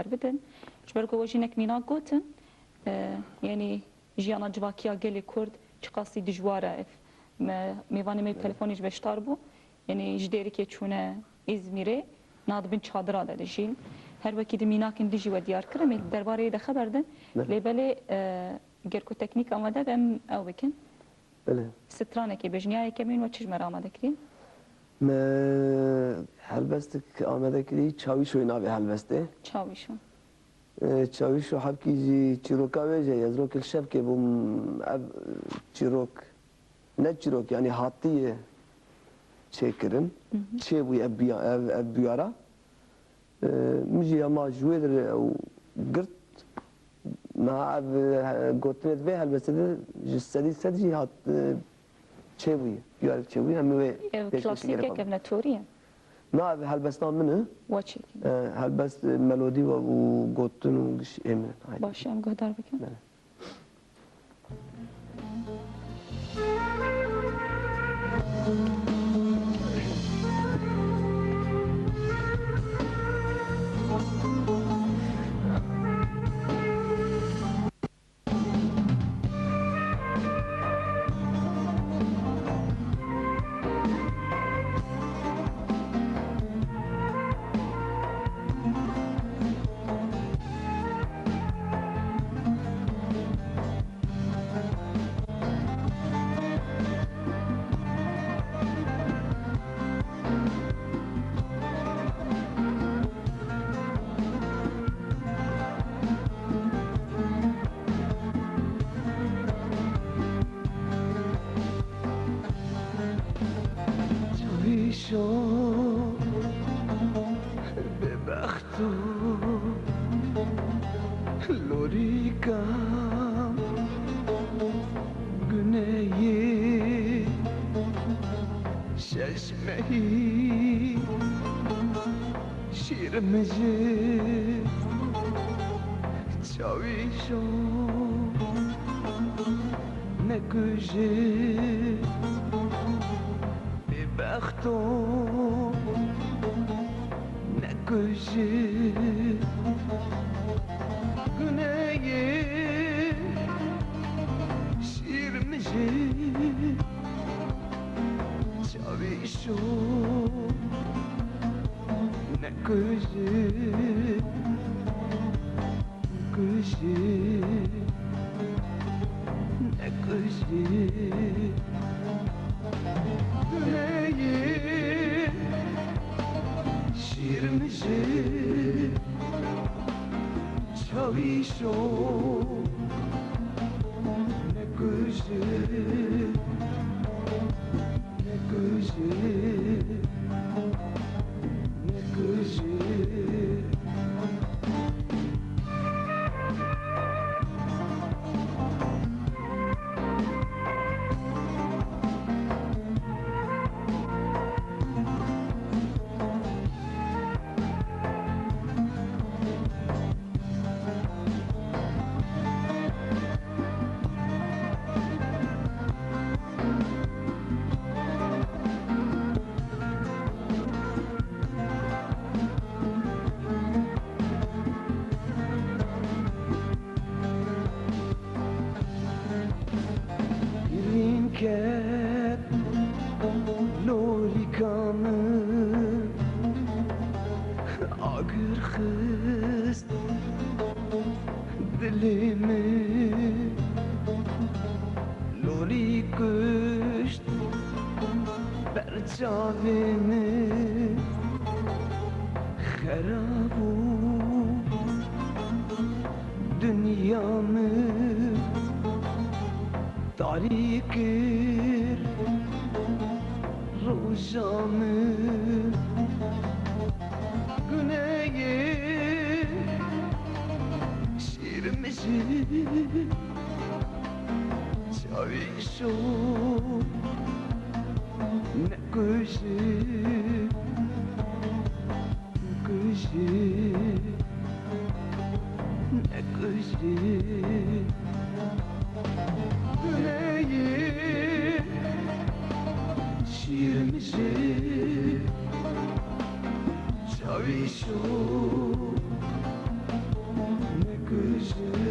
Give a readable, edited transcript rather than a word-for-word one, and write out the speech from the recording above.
بدن جبر کو وجینک مینا گوتن یعنی جیانا جواکیا گلی کرد چقاسی دجواره اف میوانی می تلفونیش بشتار بو یعنی جدیری که چونه İzmir'e nadbin çadıra da dişin her vakit minakin dişi ve diyar kırım derbareye de haberdin lebele gerko teknik ama da ben avbekin سترانه که بجنیای کمین و چیز مرامده کردین؟ ما هلبستك آمده کردی چاویشوی ناوی هلبسته چاویشو چاویشو حب کیجی چیروکا ویجه یزروک الشب که بوم اب چیروک نه چیروک یعنی حاتیه چه کرن چه بوی اب بیارا مجی اما جوی در او گرد ما اب گوتنت به هلبسته جسدی سدی هات چه بوی بیار چه بوی همه کلاسیکه که نتوریه نه هلبستان منه واچی هلبست ملودی و گوتن و ایمن باشه ام گهدار بکن ببختو لوریکم güneyim şaşmeyi şirmeci çavişo ne gücü bir baktım ne gücü güneyim şirmeci çavişo ne gücü gücü ne gücü güneyim şirmeci çavişo ne gücü ne gücü ne gücü Kep lorikanı ağır hıst dilimi lori kuşt perçavimi harabu dünyamı tarikir rojamı güneye şirmeci çavişo ne gücü gücü ne gücü güneyim şirmeci çavişo نکوشی